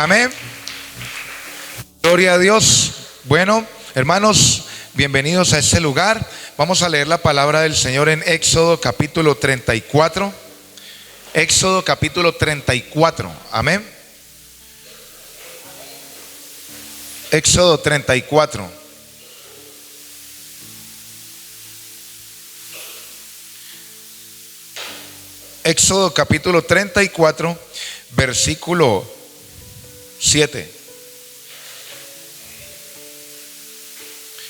Amén. Gloria a Dios. Bueno, hermanos, bienvenidos a este lugar. Vamos a leer la palabra del Señor en Éxodo capítulo 34. Éxodo capítulo 34. Amén. Éxodo 34. Éxodo capítulo 34, versículo 7.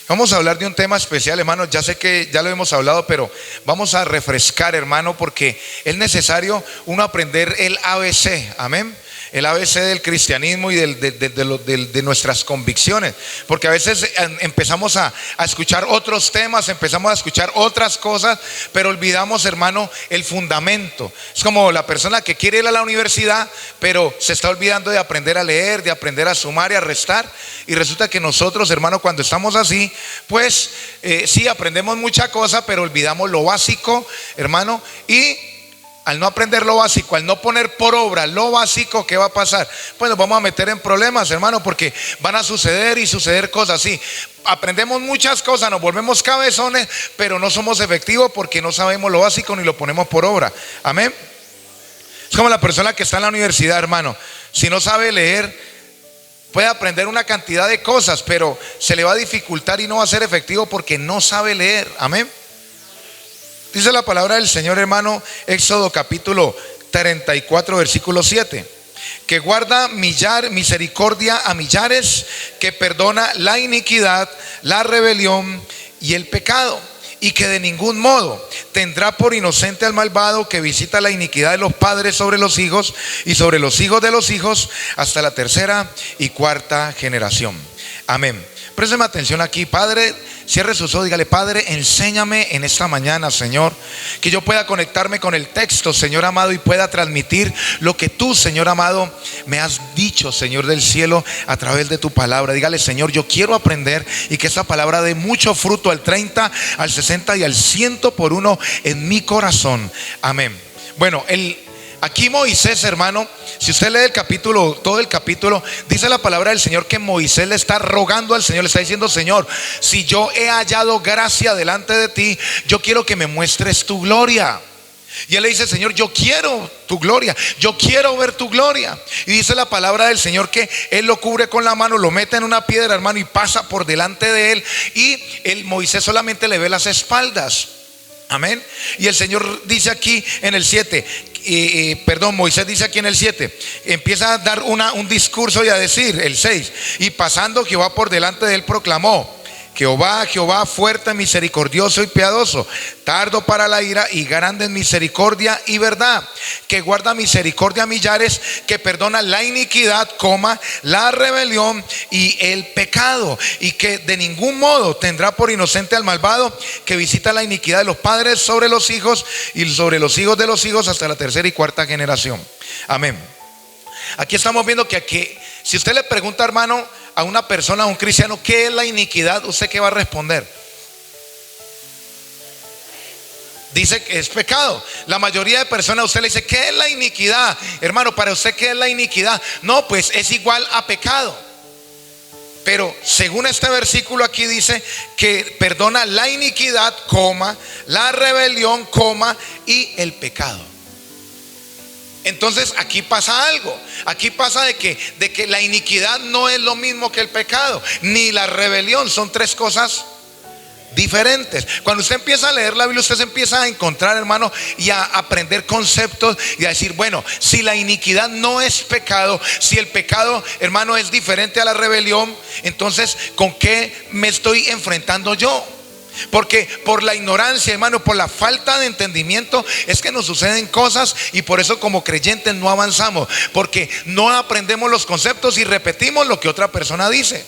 Vamos a hablar de un tema especial, hermano. Ya sé que ya lo hemos hablado, pero vamos a refrescar, hermano, porque es necesario uno aprender el ABC. Amén. El ABC del cristianismo y de nuestras convicciones, porque a veces empezamos a escuchar otros temas, empezamos a escuchar otras cosas, pero olvidamos, hermano, el fundamento. Es como la persona que quiere ir a la universidad, pero se está olvidando de aprender a leer, de aprender a sumar y a restar. Y resulta que nosotros, hermano, cuando estamos así, pues sí aprendemos mucha cosa, pero olvidamos lo básico, hermano. Y al no aprender lo básico, al no poner por obra lo básico, ¿qué va a pasar? Pues nos vamos a meter en problemas, hermano, porque van a suceder cosas así. Aprendemos muchas cosas, nos volvemos cabezones, pero no somos efectivos porque no sabemos lo básico ni lo ponemos por obra. Amén. Es como la persona que está en la universidad, hermano. Si no sabe leer, puede aprender una cantidad de cosas, pero se le va a dificultar y no va a ser efectivo porque no sabe leer. Amén. Dice la palabra del Señor, hermano, Éxodo capítulo 34, versículo 7, que guarda misericordia a millares, que perdona la iniquidad, la rebelión y el pecado, y que de ningún modo tendrá por inocente al malvado, que visita la iniquidad de los padres sobre los hijos y sobre los hijos de los hijos hasta la tercera y cuarta generación. Amén. Présteme atención aquí, Padre. Cierre sus ojos, dígale: Padre, enséñame en esta mañana, Señor, que yo pueda conectarme con el texto, Señor amado, y pueda transmitir lo que tú, Señor amado, me has dicho, Señor del cielo, a través de tu palabra. Dígale: Señor, yo quiero aprender y que esa palabra dé mucho fruto al 30, al 60 y al 100 por uno en mi corazón. Amén. Bueno, aquí Moisés, hermano, si usted lee el capítulo, todo el capítulo, dice la palabra del Señor que Moisés le está rogando al Señor, le está diciendo: Señor, si yo he hallado gracia delante de ti, yo quiero que me muestres tu gloria. Y él le dice: Señor, yo quiero tu gloria, yo quiero ver tu gloria. Y dice la palabra del Señor que él lo cubre con la mano, lo mete en una piedra, hermano, y pasa por delante de él. Y Moisés solamente le ve las espaldas. Amén. Y el Señor dice aquí en el 7, Moisés dice aquí en el 7, empieza a dar un discurso y a decir, el 6, y pasando Jehová por delante de él proclamó: Jehová, Jehová, fuerte, misericordioso y piadoso, tardo para la ira y grande en misericordia y verdad, que guarda misericordia a millares, que perdona la iniquidad, la rebelión y el pecado, y que de ningún modo tendrá por inocente al malvado, que visita la iniquidad de los padres sobre los hijos y sobre los hijos de los hijos hasta la tercera y cuarta generación. Amén. Aquí estamos viendo que si usted le pregunta, hermano, a una persona, a un cristiano, ¿qué es la iniquidad? ¿Usted qué va a responder? Dice que es pecado. La mayoría de personas, usted le dice: ¿qué es la iniquidad? Hermano, para usted, ¿qué es la iniquidad? No, pues es igual a pecado. Pero según este versículo aquí dice que perdona la iniquidad, la rebelión, y el pecado. Entonces aquí pasa algo. Aquí pasa de que la iniquidad no es lo mismo que el pecado, ni la rebelión. Son tres cosas diferentes. Cuando usted empieza a leer la Biblia, usted se empieza a encontrar, hermano, y a aprender conceptos y a decir: bueno, si la iniquidad no es pecado, si el pecado, hermano, es diferente a la rebelión, entonces ¿con qué me estoy enfrentando yo? Porque por la ignorancia, hermano, por la falta de entendimiento, es que nos suceden cosas, y por eso como creyentes no avanzamos, porque no aprendemos los conceptos y repetimos lo que otra persona dice.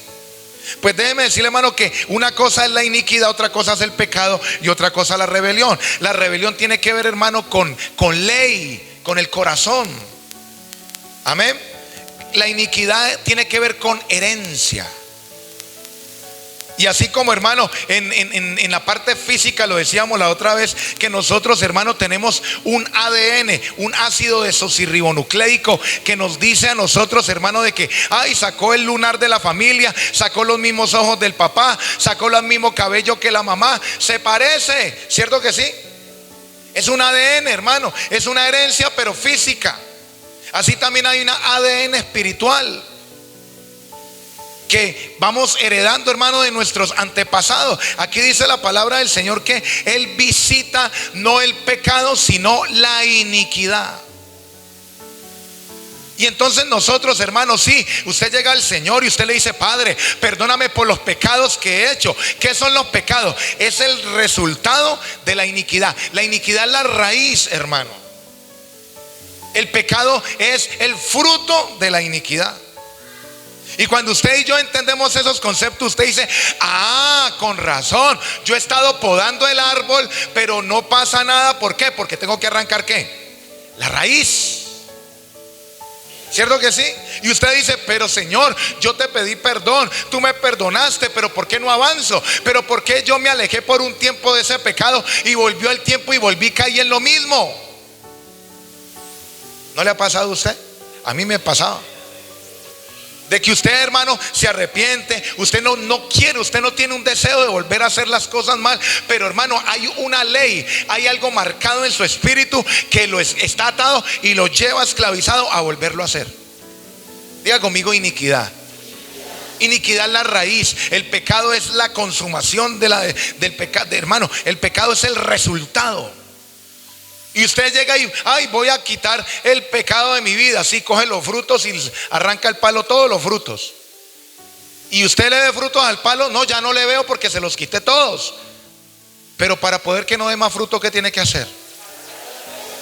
Pues déjeme decirle, hermano, que una cosa es la iniquidad, otra cosa es el pecado y otra cosa la rebelión. La rebelión tiene que ver, hermano, con ley, con el corazón. Amén. La iniquidad tiene que ver con herencia. Y así como, hermano, en la parte física, lo decíamos la otra vez, que nosotros, hermano, tenemos un ADN, un ácido desoxirribonucleico, que nos dice a nosotros, hermano, de que, ay, sacó el lunar de la familia, sacó los mismos ojos del papá, sacó el mismo cabello que la mamá, se parece, ¿cierto que sí? Es un ADN, hermano, es una herencia pero física. Así también hay una ADN espiritual que vamos heredando, hermano, de nuestros antepasados. Aquí dice la palabra del Señor que Él visita no el pecado, sino la iniquidad. Y entonces nosotros, hermanos, sí, usted llega al Señor y usted le dice: Padre, perdóname por los pecados que he hecho. ¿Qué son los pecados? Es el resultado de la iniquidad. La iniquidad es la raíz, hermano. El pecado es el fruto de la iniquidad. Y cuando usted y yo entendemos esos conceptos, usted dice: ah, con razón, yo he estado podando el árbol, pero no pasa nada. ¿Por qué? Porque tengo que arrancar ¿qué? La raíz. ¿Cierto que sí? Y usted dice: pero Señor, yo te pedí perdón, tú me perdonaste, pero ¿por qué no avanzo? ¿Pero por qué yo me alejé por un tiempo de ese pecado y volvió el tiempo y volví a caer en lo mismo? ¿No le ha pasado a usted? A mí me pasaba. De que usted, hermano, se arrepiente, usted no quiere, usted no tiene un deseo de volver a hacer las cosas mal, pero, hermano, hay una ley, hay algo marcado en su espíritu que está atado y lo lleva esclavizado a volverlo a hacer. Diga conmigo: iniquidad. Iniquidad es la raíz. El pecado es la consumación del pecado, hermano. El pecado es el resultado. Y usted llega y: ay, voy a quitar el pecado de mi vida. Así coge los frutos y arranca el palo, todos los frutos. Y usted le ve frutos al palo: no, ya no le veo porque se los quité todos. Pero para poder que no dé más fruto, ¿qué tiene que hacer?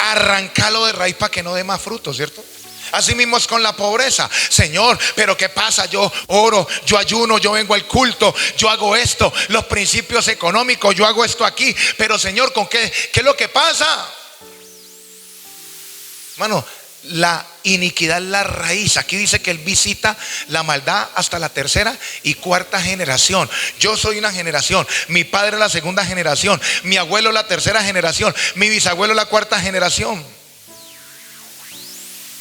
Arrancarlo de raíz para que no dé más fruto, ¿cierto? Así mismo es con la pobreza. Señor, pero ¿qué pasa? Yo oro, yo ayuno, yo vengo al culto, yo hago esto, los principios económicos, yo hago esto aquí. Pero Señor, ¿con qué es lo que pasa? Hermano, la iniquidad es la raíz. Aquí dice que Él visita la maldad hasta la tercera y cuarta generación. Yo soy una generación, mi padre es la segunda generación, mi abuelo es la tercera generación, mi bisabuelo es la cuarta generación.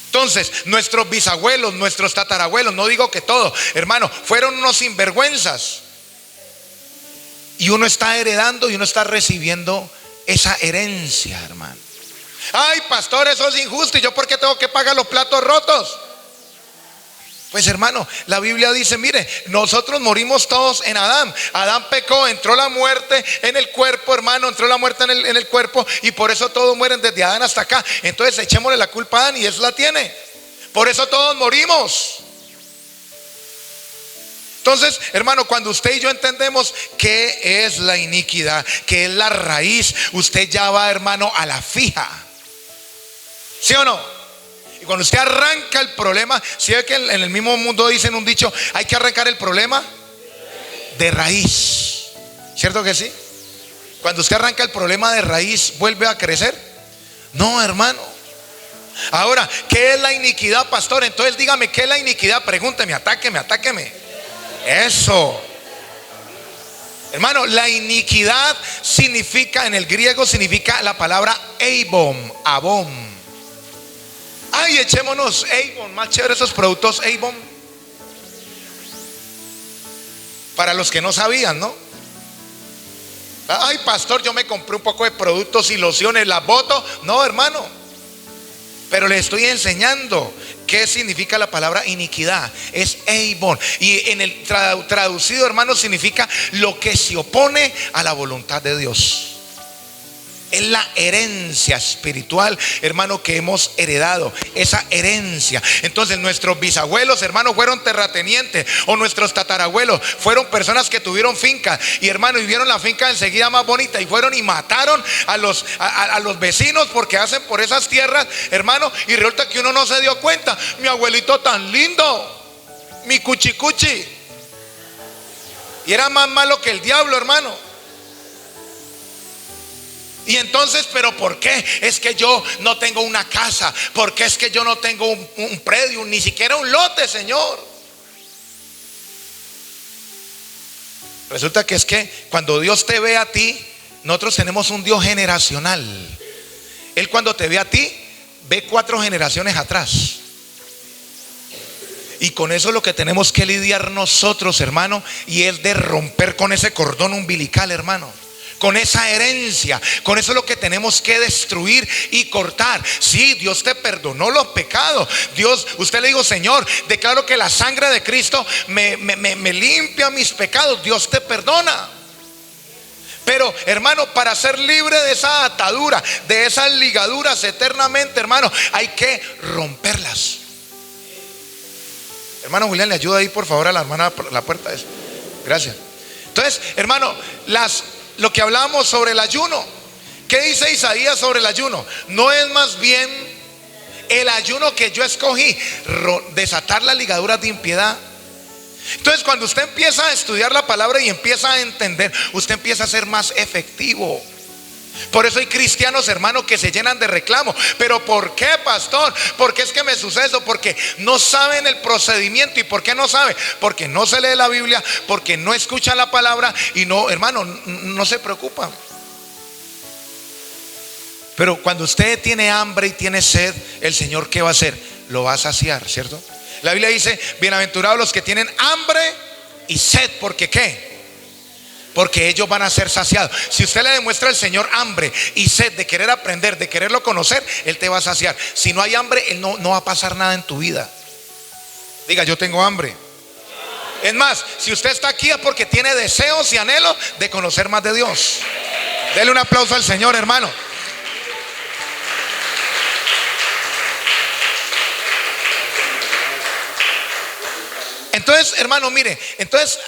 Entonces, nuestros bisabuelos, nuestros tatarabuelos, no digo que todos, hermano, fueron unos sinvergüenzas. Y uno está heredando y uno está recibiendo esa herencia, hermano. Ay, pastor, eso es injusto. ¿Y yo por qué tengo que pagar los platos rotos? Pues, hermano, la Biblia dice: mire, nosotros morimos todos en Adán. Adán pecó, entró la muerte en el cuerpo, hermano, entró la muerte en el cuerpo, y por eso todos mueren desde Adán hasta acá. Entonces echémosle la culpa a Adán y eso la tiene. Por eso todos morimos. Entonces, hermano, cuando usted y yo entendemos qué es la iniquidad, qué es la raíz, usted ya va, hermano, a la fija. ¿Sí o no? Y cuando usted arranca el problema, ¿sí ve que en el mismo mundo dicen un dicho: hay que arrancar el problema de raíz? ¿Cierto que sí? Cuando usted arranca el problema de raíz, ¿vuelve a crecer? No, hermano. Ahora, ¿qué es la iniquidad, pastor? Entonces dígame, ¿qué es la iniquidad? Pregúnteme, atáqueme. Eso. Hermano, la iniquidad significa, en el griego significa la palabra abom. Ay, echémonos Avon, más chévere esos productos Avon. Para los que no sabían, ¿no? Ay, pastor, yo me compré un poco de productos y lociones, las boto. No, hermano, pero le estoy enseñando qué significa la palabra iniquidad. Es Avon. Y en el traducido, hermano, significa lo que se opone a la voluntad de Dios. Es la herencia espiritual, hermano, que hemos heredado. Esa herencia. Entonces nuestros bisabuelos, hermano, fueron terratenientes. O nuestros tatarabuelos fueron personas que tuvieron fincas. Y, hermano, y vieron la finca enseguida más bonita, y fueron y mataron a los vecinos porque hacen por esas tierras, hermano. Y resulta que uno no se dio cuenta. Mi abuelito tan lindo, mi cuchicuchi, y era más malo que el diablo, hermano. Y entonces, ¿pero por qué? Es que yo no tengo una casa. ¿Por qué es que yo no tengo un predio? Ni siquiera un lote, Señor. Resulta que es que cuando Dios te ve a ti, nosotros tenemos un Dios generacional. Él cuando te ve a ti, ve 4 generaciones atrás. Y con eso es lo que tenemos que lidiar nosotros, hermano, y es de romper con ese cordón umbilical, hermano, con esa herencia. Con eso es lo que tenemos que destruir y cortar. Sí, Dios te perdonó los pecados. Dios, usted le dijo: Señor, declaro que la sangre de Cristo me limpia mis pecados. Dios te perdona. Pero, hermano, para ser libre de esa atadura, de esas ligaduras eternamente, hermano, hay que romperlas. Hermano Julián, le ayuda ahí por favor a la hermana por la puerta. Gracias. Entonces, hermano, lo que hablábamos sobre el ayuno, ¿qué dice Isaías sobre el ayuno? No es más bien el ayuno que yo escogí, desatar las ligaduras de impiedad. Entonces, cuando usted empieza a estudiar la palabra y empieza a entender, usted empieza a ser más efectivo. Por eso hay cristianos, hermanos, que se llenan de reclamo. ¿Pero por qué, pastor? ¿Por qué es que me sucede eso? Porque no saben el procedimiento. ¿Y por qué no saben? Porque no se lee la Biblia, porque no escuchan la palabra y no, hermano, no se preocupan. Pero cuando usted tiene hambre y tiene sed, el Señor, ¿qué va a hacer? Lo va a saciar, ¿cierto? La Biblia dice: bienaventurados los que tienen hambre y sed. ¿Porque qué? Porque ellos van a ser saciados. Si usted le demuestra al Señor hambre y sed de querer aprender, de quererlo conocer, Él te va a saciar. Si no hay hambre, no va a pasar nada en tu vida. Diga: yo tengo hambre. Es más, si usted está aquí es porque tiene deseos y anhelos de conocer más de Dios. Dele un aplauso al Señor, hermano. Entonces, hermano, mire, entonces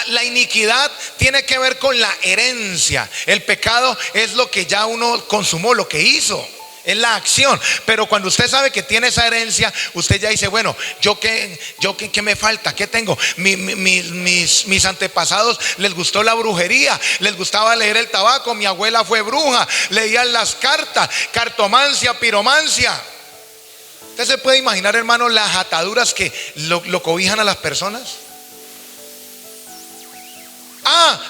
la iniquidad tiene que ver con la herencia. El pecado es lo que ya uno consumó, lo que hizo, es la acción. Pero cuando usted sabe que tiene esa herencia, usted ya dice: bueno, ¿yo qué me falta? ¿Qué tengo? Mis antepasados les gustó la brujería, les gustaba leer el tabaco. Mi abuela fue bruja, leían las cartas, cartomancia, piromancia. ¿Usted se puede imaginar, hermano, las ataduras que lo cobijan a las personas?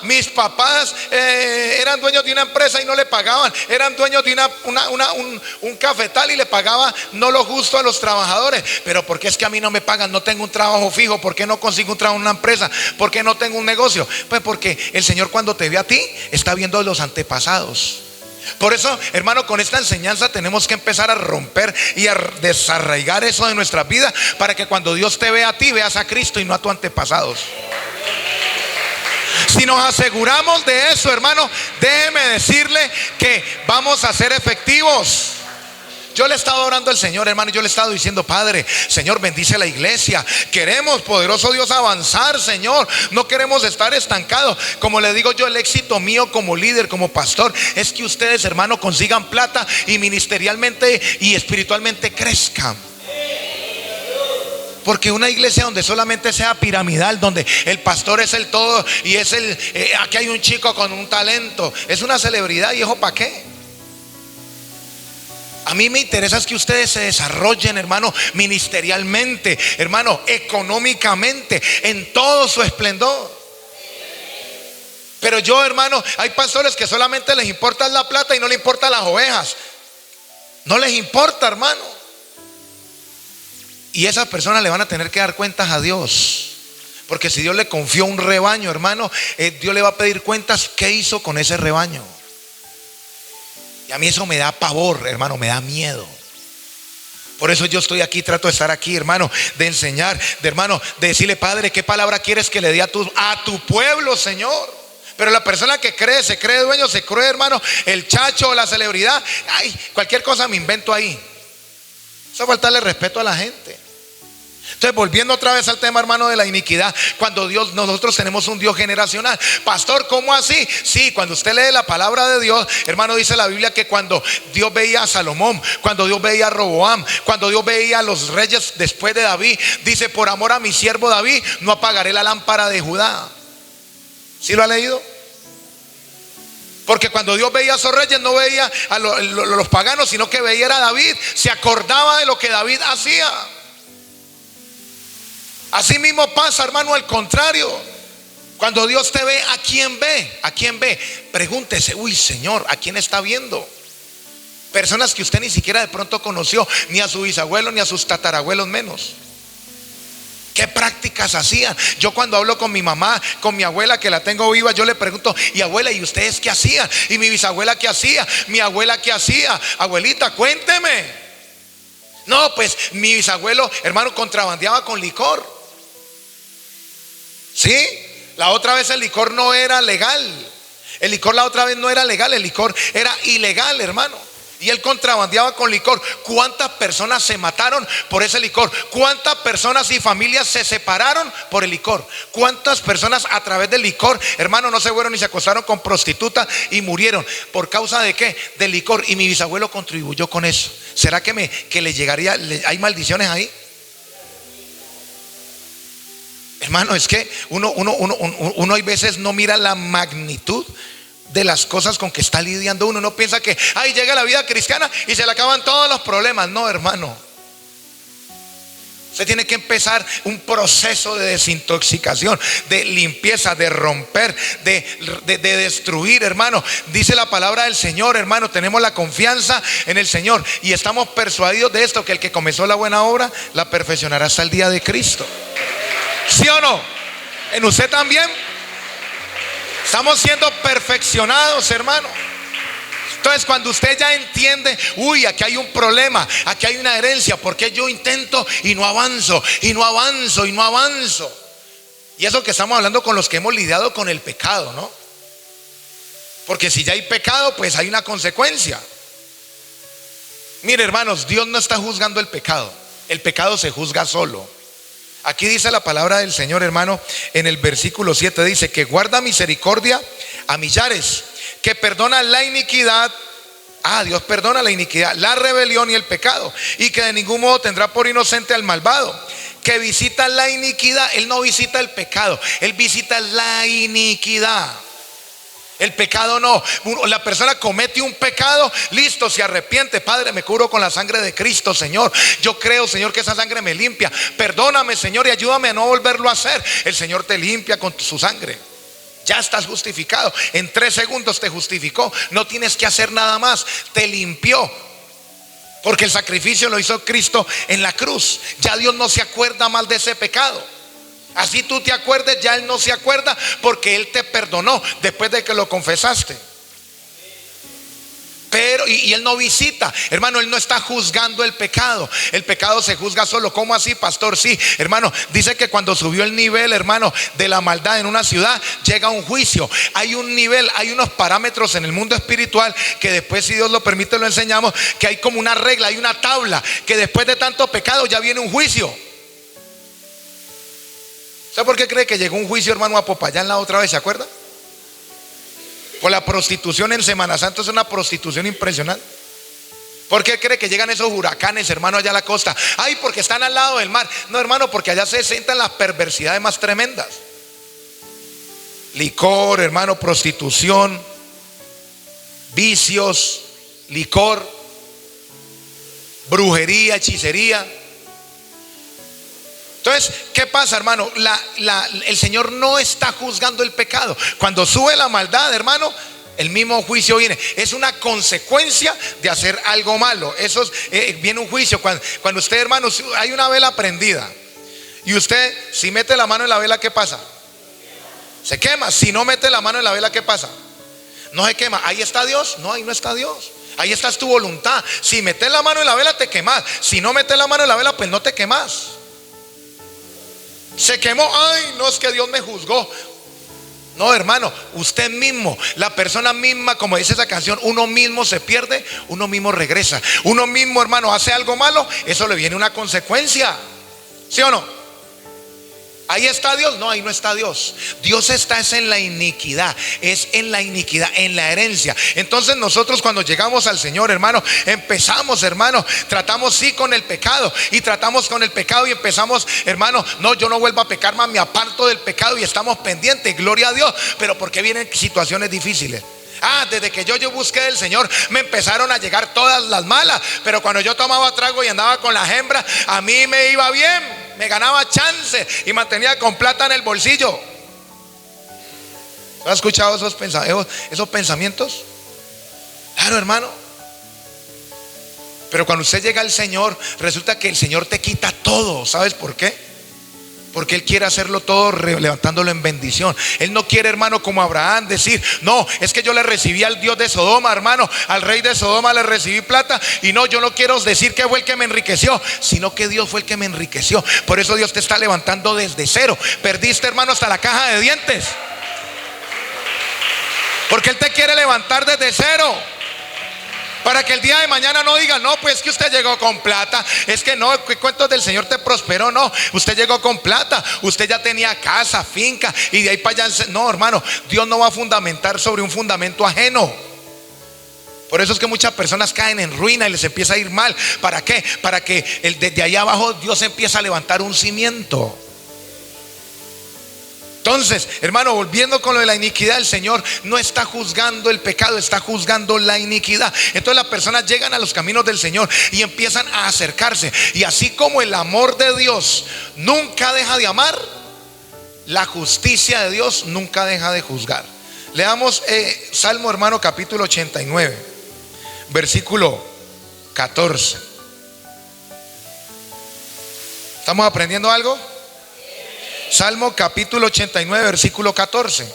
Mis papás eran dueños de una empresa y no le pagaban. Eran dueños de un cafetal y le pagaba no lo justo a los trabajadores. Pero ¿por qué es que a mí no me pagan? No tengo un trabajo fijo. ¿Por qué no consigo un trabajo en una empresa? ¿Por qué no tengo un negocio? Pues porque el Señor, cuando te ve a ti, está viendo a los antepasados. Por eso, hermano, con esta enseñanza tenemos que empezar a romper y a desarraigar eso de nuestra vida, para que cuando Dios te vea a ti, veas a Cristo y no a tus antepasados. Si nos aseguramos de eso, hermano, déjeme decirle que vamos a ser efectivos. Yo le he estado orando al Señor, hermano, yo le he estado diciendo: Padre, Señor, bendice la iglesia. Queremos, poderoso Dios, avanzar, Señor. No queremos estar estancados. Como le digo yo, el éxito mío como líder, como pastor, es que ustedes, hermano, consigan plata y ministerialmente y espiritualmente crezcan. Porque una iglesia donde solamente sea piramidal, donde el pastor es el todo y es aquí hay un chico con un talento, es una celebridad, ¿y eso para qué? A mí me interesa es que ustedes se desarrollen, hermano, ministerialmente, hermano, económicamente, en todo su esplendor. Pero yo, hermano, hay pastores que solamente les importa la plata y no les importan las ovejas. No les importa, hermano. Y esas personas le van a tener que dar cuentas a Dios. Porque si Dios le confió un rebaño, hermano, Dios le va a pedir cuentas qué hizo con ese rebaño. Y a mí eso me da pavor, hermano, me da miedo. Por eso yo estoy aquí, trato de estar aquí, hermano, de enseñar, de decirle: Padre, ¿qué palabra quieres que le dé a tu pueblo, Señor? Pero la persona que cree, se cree dueño, se cree, hermano, el chacho o la celebridad, cualquier cosa me invento ahí. Eso es faltarle respeto a la gente. Entonces, volviendo otra vez al tema, hermano, de la iniquidad, cuando nosotros tenemos un Dios generacional. Pastor, ¿cómo así? Sí, cuando usted lee la palabra de Dios, hermano, dice la Biblia que cuando Dios veía a Salomón, cuando Dios veía a Roboam, cuando Dios veía a los reyes después de David, dice: por amor a mi siervo David, no apagaré la lámpara de Judá. ¿Sí lo ha leído? Porque cuando Dios veía a esos reyes, no veía a los paganos, sino que veía a David. Se acordaba de lo que David hacía. Así mismo pasa, hermano, al contrario. Cuando Dios te ve, ¿a quién ve? ¿A quién ve? Pregúntese, uy, Señor, ¿a quién está viendo? Personas que usted ni siquiera de pronto conoció, ni a su bisabuelo, ni a sus tatarabuelos menos. ¿Qué prácticas hacían? Yo cuando hablo con mi mamá, con mi abuela que la tengo viva, yo le pregunto, y abuela, ¿y ustedes qué hacían? ¿Y mi bisabuela qué hacía? ¿Mi abuela qué hacía? Abuelita, cuénteme. No, pues mi bisabuelo, hermano, contrabandeaba con licor. ¿Sí? La otra vez el licor no era legal. El licor la otra vez no era legal, el licor era ilegal, hermano. Y él contrabandeaba con licor. ¿Cuántas personas se mataron por ese licor? ¿Cuántas personas y familias se separaron por el licor? ¿Cuántas personas a través del licor, hermano, no se fueron y se acostaron con prostitutas y murieron? ¿Por causa de qué? Del licor. Y mi bisabuelo contribuyó con eso. ¿Será que le llegaría? ¿Hay maldiciones ahí? Hermano, es que uno hay veces no mira la magnitud de las cosas con que está lidiando uno. Uno piensa que ahí llega la vida cristiana y se le acaban todos los problemas. No, hermano. Usted tiene que empezar un proceso de desintoxicación, de limpieza, de romper, de destruir, hermano. Dice la palabra del Señor, hermano, tenemos la confianza en el Señor y estamos persuadidos de esto, que el que comenzó la buena obra la perfeccionará hasta el día de Cristo. ¿Sí o no? ¿En usted también? Estamos siendo perfeccionados, hermano. Entonces cuando usted ya entiende, uy, aquí hay un problema, aquí hay una herencia, porque yo intento y no avanzo, y no avanzo, y no avanzo. Y eso que estamos hablando con los que hemos lidiado con el pecado, ¿no? Porque si ya hay pecado, pues hay una consecuencia. Mire, hermanos, Dios no está juzgando el pecado se juzga solo. Aquí dice la palabra del Señor, hermano, en el versículo 7 dice que guarda misericordia a millares, que perdona la iniquidad. Dios perdona la iniquidad, la rebelión y el pecado, y que de ningún modo tendrá por inocente al malvado. Que visita la iniquidad. Él no visita el pecado, Él visita la iniquidad. El pecado no. La persona comete un pecado, listo, se arrepiente. Padre, me cubro con la sangre de Cristo, Señor. Yo creo, Señor, que esa sangre me limpia. Perdóname, Señor, y ayúdame a no volverlo a hacer. El Señor te limpia con su sangre. Ya estás justificado. En 3 segundos te justificó. No tienes que hacer nada más. Te limpió. Porque el sacrificio lo hizo Cristo en la cruz. Ya Dios no se acuerda más de ese pecado. Así tú te acuerdes, ya Él no se acuerda, porque Él te perdonó después de que lo confesaste. Pero, y Él no visita, hermano, Él no está juzgando el pecado. El pecado se juzga solo. ¿Cómo así, pastor? Sí, hermano, dice que cuando subió el nivel, hermano, de la maldad en una ciudad, llega un juicio. Hay un nivel, hay unos parámetros en el mundo espiritual que después, si Dios lo permite, lo enseñamos, que hay como una regla, hay una tabla, que después de tanto pecado ya viene un juicio. ¿Sabe por qué cree que llegó un juicio, hermano, a Popayán la otra vez? ¿Se acuerda? Por la prostitución en Semana Santa. Es una prostitución impresionante. ¿Por qué cree que llegan esos huracanes, hermano, allá a la costa? Ay, porque están al lado del mar. No, hermano, porque allá se sientan las perversidades más tremendas. Licor, hermano, prostitución, vicios, licor, brujería, hechicería. Entonces, ¿qué pasa, hermano? El Señor no está juzgando el pecado. Cuando sube la maldad, hermano, el mismo juicio viene. Es una consecuencia de hacer algo malo. Eso viene un juicio. Cuando usted, hermano, hay una vela prendida y usted, si mete la mano en la vela, ¿qué pasa? Se quema. Si no mete la mano en la vela, ¿qué pasa? No se quema. ¿Ahí está Dios? No, ahí no está Dios. Ahí está tu voluntad. Si metes la mano en la vela, te quemas. Si no metes la mano en la vela, pues no te quemas. Se quemó, ay, no, es que Dios me juzgó. No, hermano, usted mismo, la persona misma, como dice esa canción, uno mismo se pierde, uno mismo regresa. Uno mismo, hermano, hace algo malo, eso le viene una consecuencia. ¿Sí o no? Ahí está Dios. No, ahí no está Dios. Dios está es en la iniquidad. Es en la iniquidad, en la herencia. Entonces nosotros cuando llegamos al Señor, hermano, empezamos, hermano, tratamos sí con el pecado. Y tratamos con el pecado y empezamos, hermano, no, yo no vuelvo a pecar más, me aparto del pecado y estamos pendientes, gloria a Dios. Pero ¿por qué vienen situaciones difíciles? Desde que yo busqué del Señor, me empezaron a llegar todas las malas. Pero cuando yo tomaba trago y andaba con las hembras, a mí me iba bien, me ganaba chance y mantenía con plata en el bolsillo. ¿Has escuchado esos pensamientos? Claro, hermano. Pero cuando usted llega al Señor, resulta que el Señor te quita todo. ¿Sabes por qué? Porque Él quiere hacerlo todo levantándolo en bendición. Él no quiere, hermano, como Abraham decir: no, es que yo le recibí al Dios de Sodoma, hermano, al rey de Sodoma le recibí plata. Y no, yo no quiero decir que fue el que me enriqueció, sino que Dios fue el que me enriqueció. Por eso Dios te está levantando desde cero. Perdiste, hermano, hasta la caja de dientes, porque Él te quiere levantar desde cero, para que el día de mañana no digan: no, pues que usted llegó con plata. Es que no, ¿qué cuentos del Señor te prosperó? No, usted llegó con plata, usted ya tenía casa, finca, y de ahí para allá. No, hermano, Dios no va a fundamentar sobre un fundamento ajeno. Por eso es que muchas personas caen en ruina y les empieza a ir mal. ¿Para qué? Para que desde allá abajo Dios empieza a levantar un cimiento. Entonces, hermano, volviendo con lo de la iniquidad, el Señor no está juzgando el pecado, está juzgando la iniquidad. Entonces las personas llegan a los caminos del Señor y empiezan a acercarse. Y así como el amor de Dios nunca deja de amar, la justicia de Dios nunca deja de juzgar. Leamos Salmo, hermano, capítulo 89, versículo 14. ¿Estamos aprendiendo algo? Salmo capítulo 89, versículo 14.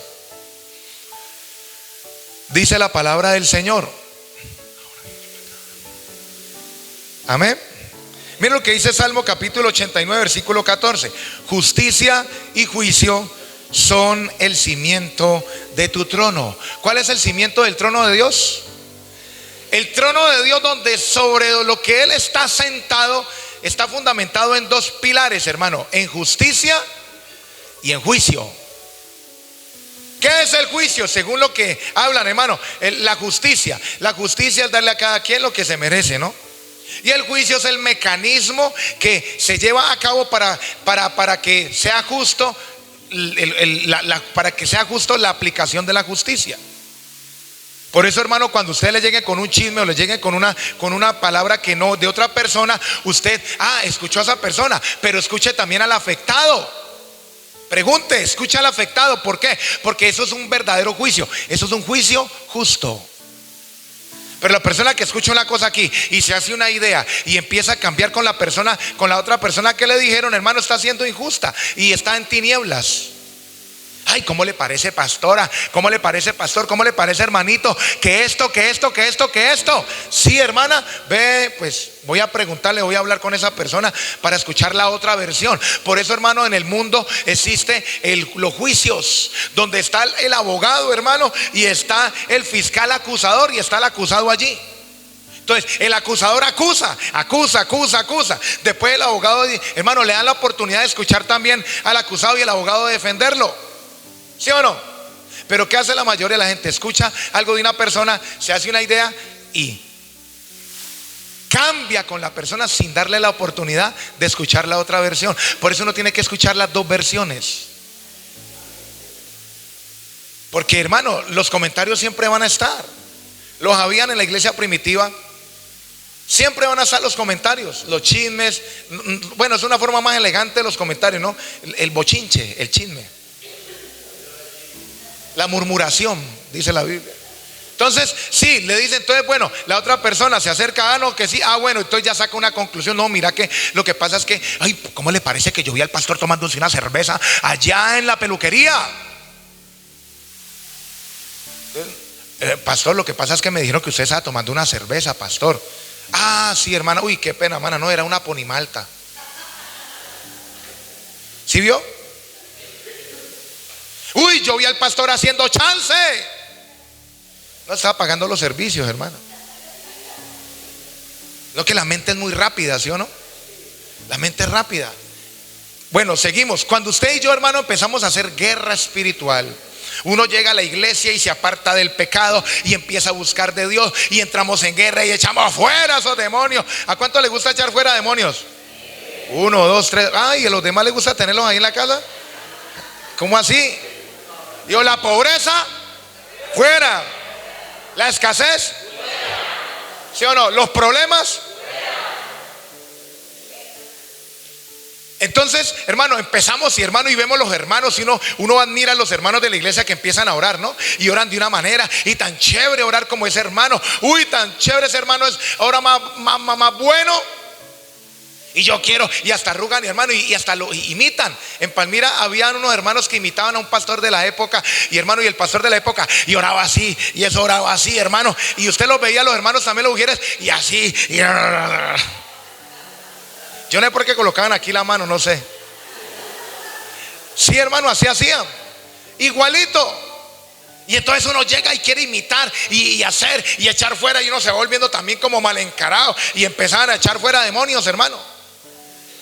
Dice la palabra del Señor. Amén. Miren lo que dice Salmo capítulo 89, versículo 14. Justicia y juicio son el cimiento de tu trono. ¿Cuál es el cimiento del trono de Dios? El trono de Dios, donde sobre lo que Él está sentado, está fundamentado en dos pilares, hermano: en justicia y en juicio. ¿Qué es el juicio? Según lo que hablan, hermano, la justicia. La justicia es darle a cada quien lo que se merece, ¿no? Y el juicio es el mecanismo que se lleva a cabo para que sea justo, para que sea justo la aplicación de la justicia. Por eso, hermano, cuando usted le llegue con un chisme o le llegue con una palabra que no, de otra persona, usted escuchó a esa persona, pero escuche también al afectado. Pregunte, escucha al afectado. ¿Por qué? Porque eso es un verdadero juicio. Eso es un juicio justo. Pero la persona que escucha una cosa aquí y se hace una idea y empieza a cambiar con la otra persona que le dijeron, hermano, está siendo injusta y está en tinieblas. Ay, ¿cómo le parece, pastora? ¿Cómo le parece, pastor? ¿Cómo le parece, hermanito? Que esto. Sí, hermana, ve, pues voy a preguntarle, voy a hablar con esa persona para escuchar la otra versión. Por eso, hermano, en el mundo existe los juicios, donde está el abogado, hermano, y está el fiscal acusador, y está el acusado allí. Entonces el acusador acusa. Después el abogado, hermano, le dan la oportunidad de escuchar también al acusado y el abogado de defenderlo. ¿Sí o no? Pero ¿qué hace la mayoría de la gente? Escucha algo de una persona, se hace una idea y cambia con la persona sin darle la oportunidad de escuchar la otra versión. Por eso uno tiene que escuchar las dos versiones. Porque, hermano, los comentarios siempre van a estar. Los habían en la iglesia primitiva. Siempre van a estar los comentarios, los chismes. Bueno, es una forma más elegante de los comentarios, ¿no? El bochinche, el chisme, la murmuración, dice la Biblia. Entonces, sí, le dice, entonces, bueno, la otra persona se acerca, no, que sí, bueno, entonces ya saca una conclusión. No, mira que lo que pasa es que, ay, ¿cómo le parece que yo vi al pastor tomándose una cerveza allá en la peluquería? Pastor, lo que pasa es que me dijeron que usted estaba tomando una cerveza, pastor. Sí, hermana, uy, qué pena, hermana, no, era una ponimalta. ¿Sí vio? Uy, yo vi al pastor haciendo chance. No estaba pagando los servicios, hermano. No, que la mente es muy rápida, ¿sí o no? La mente es rápida. Bueno, seguimos. Cuando usted y yo, hermano, empezamos a hacer guerra espiritual, uno llega a la iglesia y se aparta del pecado y empieza a buscar de Dios, y entramos en guerra y echamos fuera esos demonios. ¿A cuánto le gusta echar fuera demonios? 1, 2, 3. ¿Y a los demás les gusta tenerlos ahí en la casa? ¿Cómo así? Digo, la pobreza, fuera. La escasez, ¿sí o no? Los problemas. Entonces, hermano, empezamos y vemos los hermanos y uno admira a los hermanos de la iglesia que empiezan a orar, ¿no? Y oran de una manera, y tan chévere orar como ese hermano. Uy, tan chévere ese hermano es ahora más bueno. Y yo quiero, y hasta arrugan, hermano, y hasta lo imitan. En Palmira habían unos hermanos que imitaban a un pastor de la época, y hermano, y el pastor de la época, y oraba así, y eso oraba así, hermano. Y usted los veía, los hermanos también, los mujeres, y así, y... Yo no sé por qué colocaban aquí la mano, no sé. Sí, hermano, así hacían. Igualito. Y entonces uno llega y quiere imitar y hacer y echar fuera, y uno se va volviendo también como mal encarado. Y empezaban a echar fuera demonios, hermano.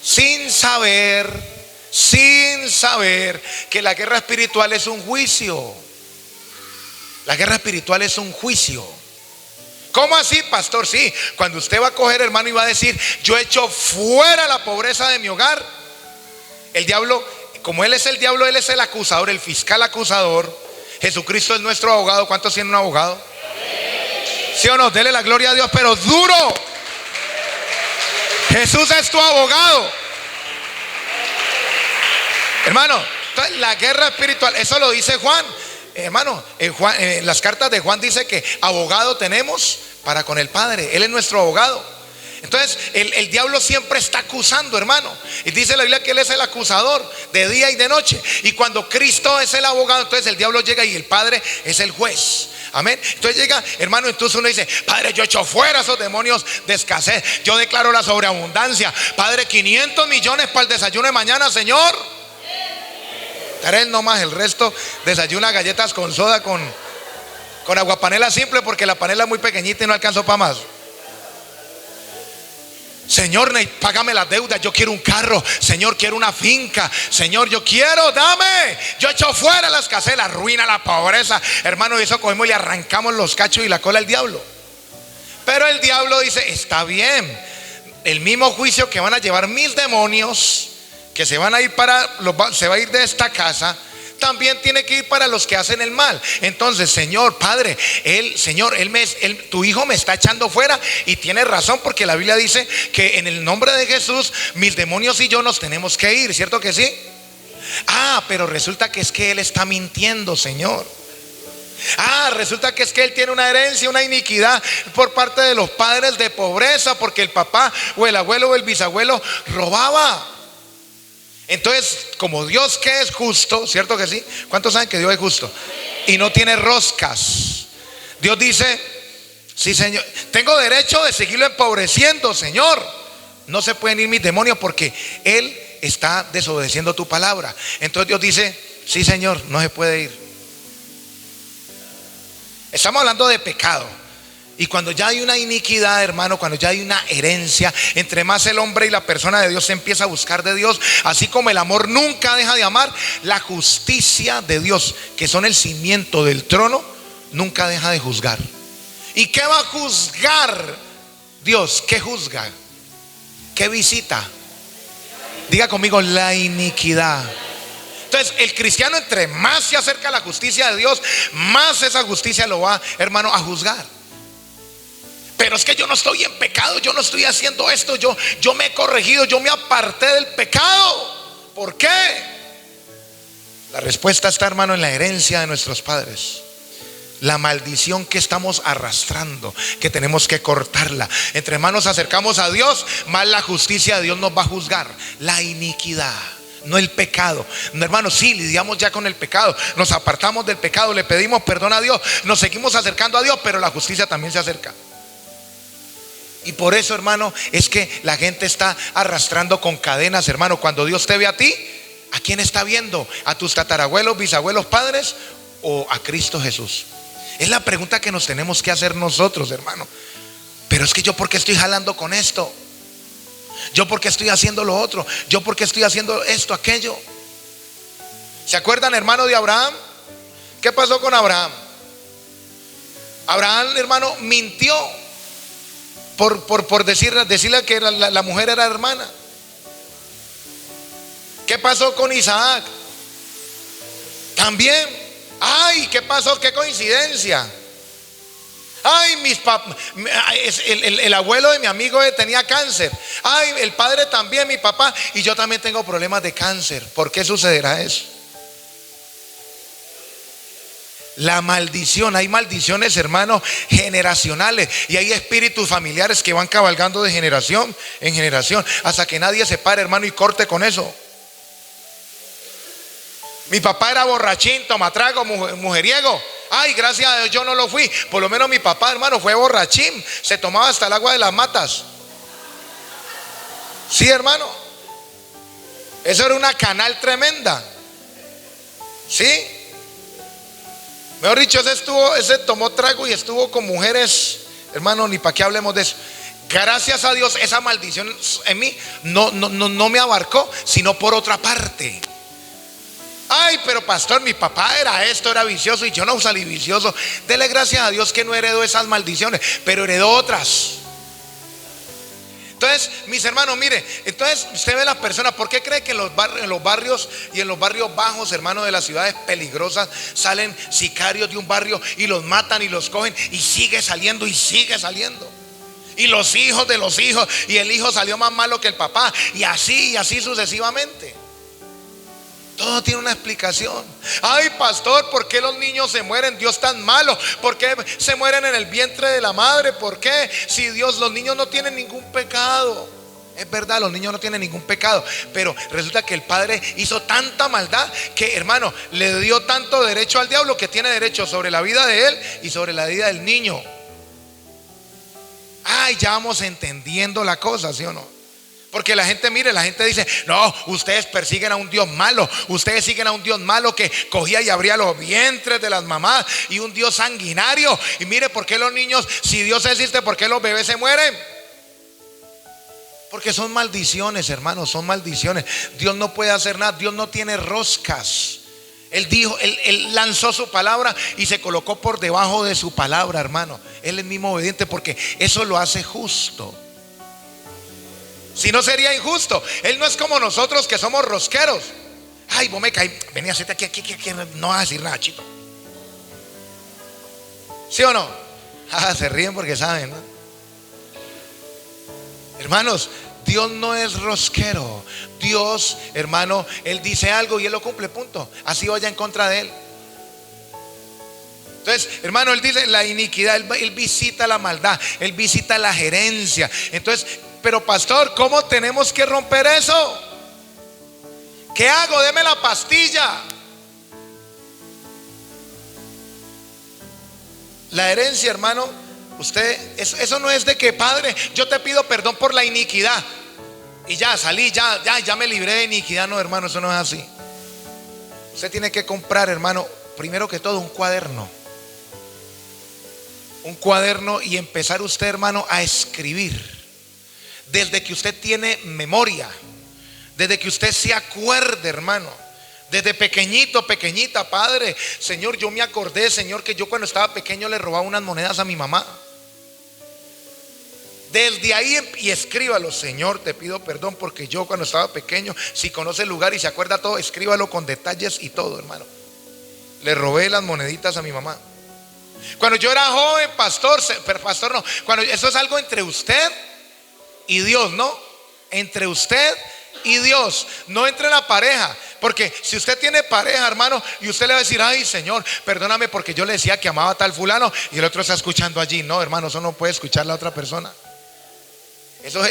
Sin saber que la guerra espiritual es un juicio. La guerra espiritual es un juicio. ¿Cómo así, pastor? Sí, cuando usted va a coger, hermano, y va a decir: yo echo fuera la pobreza de mi hogar. El diablo, como él es el diablo, él es el acusador, el fiscal acusador. Jesucristo es nuestro abogado. ¿Cuántos tienen un abogado? ¿Sí o no? Dele la gloria a Dios, pero duro. Jesús es tu abogado, hermano. Entonces, la guerra espiritual, eso lo dice Juan. Hermano, en las cartas de Juan dice que abogado tenemos para con el Padre. Él es nuestro abogado. Entonces el diablo siempre está acusando, hermano. Y dice la Biblia que él es el acusador de día y de noche. Y cuando Cristo es el abogado, entonces el diablo llega y el Padre es el juez. Amén. Entonces llega, hermano, entonces uno dice: Padre, yo echo fuera esos demonios de escasez. Yo declaro la sobreabundancia. Padre, 500 millones para el desayuno de mañana, Señor. 3 nomás, el resto desayuna galletas con soda, con aguapanela simple, porque la panela es muy pequeñita y no alcanzó para más. Señor, págame las deudas. Yo quiero un carro. Señor, quiero una finca. Señor, yo quiero, dame. Yo echo fuera la escasez, la ruina, la pobreza. Hermano, y eso cogemos y le arrancamos los cachos y la cola al diablo. Pero el diablo dice: está bien, el mismo juicio que van a llevar mis demonios, que se van a ir se va a ir de esta casa, también tiene que ir para los que hacen el mal. Entonces, Señor, Padre, tu hijo me está echando fuera, y tiene razón, porque la Biblia dice que en el nombre de Jesús mis demonios y yo nos tenemos que ir, ¿cierto que sí? Pero resulta que es que él está mintiendo, Señor. Resulta que es que él tiene una herencia, una iniquidad por parte de los padres de pobreza, porque el papá o el abuelo o el bisabuelo robaba. Entonces, como Dios, que es justo, ¿cierto que sí? ¿Cuántos saben que Dios es justo? Y no tiene roscas. Dios dice: sí, Señor, tengo derecho de seguirlo empobreciendo, Señor. No se pueden ir mis demonios porque él está desobedeciendo tu palabra. Entonces Dios dice: sí, Señor, no se puede ir. Estamos hablando de pecado. Y cuando ya hay una iniquidad, hermano, cuando ya hay una herencia, entre más el hombre y la persona de Dios se empieza a buscar de Dios, así como el amor nunca deja de amar, la justicia de Dios, que son el cimiento del trono, nunca deja de juzgar. ¿Y qué va a juzgar Dios? ¿Qué juzga? ¿Qué visita? Diga conmigo: la iniquidad. Entonces el cristiano, entre más se acerca a la justicia de Dios, más esa justicia lo va, hermano, a juzgar. Pero es que yo no estoy en pecado, yo no estoy haciendo esto, yo me he corregido, yo me aparté del pecado. ¿Por qué? La respuesta está, hermano, en la herencia de nuestros padres. La maldición que estamos arrastrando, que tenemos que cortarla. Entre más nos acercamos a Dios, más la justicia de Dios nos va a juzgar. La iniquidad, no el pecado. Hermano, sí, lidiamos ya con el pecado, nos apartamos del pecado, le pedimos perdón a Dios, nos seguimos acercando a Dios, pero la justicia también se acerca. Y por eso, hermano, es que la gente está arrastrando con cadenas, hermano. Cuando Dios te ve a ti, ¿a quién está viendo? ¿A tus tatarabuelos, bisabuelos, padres, o a Cristo Jesús? Es la pregunta que nos tenemos que hacer nosotros, hermano. Pero es que yo, ¿por qué estoy jalando con esto? Yo, ¿por qué estoy haciendo lo otro? Yo, ¿por qué estoy haciendo esto, aquello? ¿Se acuerdan, hermano, de Abraham? ¿Qué pasó con Abraham? Abraham, hermano, mintió por decirle que la mujer era hermana. ¿Qué pasó con Isaac? También. ¿Qué pasó? ¿Qué coincidencia? Ay, el abuelo de mi amigo tenía cáncer. Ay, el padre también, mi papá. Y yo también tengo problemas de cáncer. ¿Por qué sucederá eso? La maldición, hay maldiciones, hermanos, generacionales, y hay espíritus familiares que van cabalgando de generación en generación, hasta que nadie se pare, hermano, y corte con eso. Mi papá era borrachín, tomatrago, mujeriego. Ay, gracias a Dios yo no lo fui. Por lo menos mi papá, hermano, fue borrachín. Se tomaba hasta el agua de las matas. Sí, hermano. Eso era una canal tremenda. Sí. Mejor dicho, ese tomó trago y estuvo con mujeres, hermano, ni para qué hablemos de eso. Gracias a Dios, esa maldición en mí no me abarcó, sino por otra parte. Ay, pero pastor, mi papá era esto, era vicioso y yo no salí vicioso. Dele gracias a Dios que no heredó esas maldiciones, pero heredó otras. Entonces, mis hermanos, mire, entonces usted ve las personas, ¿por qué cree que en los barrios y en los barrios bajos, hermanos, de las ciudades peligrosas, salen sicarios de un barrio y los matan y los cogen y sigue saliendo y sigue saliendo? Y los hijos de los hijos, y el hijo salió más malo que el papá, y así sucesivamente. Todo tiene una explicación. Ay, pastor, ¿por qué los niños se mueren? Dios tan malo. ¿Por qué se mueren en el vientre de la madre? ¿Por qué? Si los niños no tienen ningún pecado. Es verdad, los niños no tienen ningún pecado, pero resulta que el padre hizo tanta maldad que, hermano, le dio tanto derecho al diablo, que tiene derecho sobre la vida de él y sobre la vida del niño. Ay, ya vamos entendiendo la cosa, ¿sí o no? Porque la gente, mire, la gente dice: no, ustedes persiguen a un Dios malo. Ustedes siguen a un Dios malo que cogía y abría los vientres de las mamás, y un Dios sanguinario. Y mire, ¿por qué los niños, si Dios existe, por qué los bebés se mueren? Porque son maldiciones, hermanos, son maldiciones. Dios no puede hacer nada, Dios no tiene roscas. Él dijo, él lanzó su palabra y se colocó por debajo de su palabra, hermano. Él es mismo obediente, porque eso lo hace justo. Si no, sería injusto. Él no es como nosotros, que somos rosqueros. Ay, vos me caí, vení, siéntate aquí, no vas a decir nada, chico. ¿Sí o no? Se ríen porque saben, ¿no? Hermanos, Dios no es rosquero. Dios, hermano, Él dice algo y Él lo cumple, punto. Así vaya en contra de Él. Entonces, hermano, Él dice la iniquidad, Él visita la maldad, Él visita la gerencia. Entonces, pero pastor, ¿cómo tenemos que romper eso? ¿Qué hago? Deme la pastilla. La herencia, hermano, eso no es de que, padre, yo te pido perdón por la iniquidad y ya salí, ya me libré de iniquidad. No, hermano, eso no es así. Usted tiene que comprar, hermano, primero que todo un cuaderno, y empezar usted, hermano, a escribir. Desde que usted tiene memoria, desde que usted se acuerde, hermano, desde pequeñito, pequeñita: padre, Señor, yo me acordé, Señor, que yo cuando estaba pequeño le robaba unas monedas a mi mamá. Desde ahí, y escríbalo: Señor, te pido perdón porque yo cuando estaba pequeño, si conoce el lugar y se acuerda todo, escríbalo con detalles y todo, hermano. Le robé las moneditas a mi mamá. Cuando yo era joven, pastor no, cuando eso es algo entre usted y Dios, ¿no? Entre usted y Dios, no entre la pareja. Porque si usted tiene pareja, hermano, y usted le va a decir: ay, Señor, perdóname porque yo le decía que amaba a tal fulano, y el otro está escuchando allí. No, hermano, eso no puede escuchar la otra persona. Eso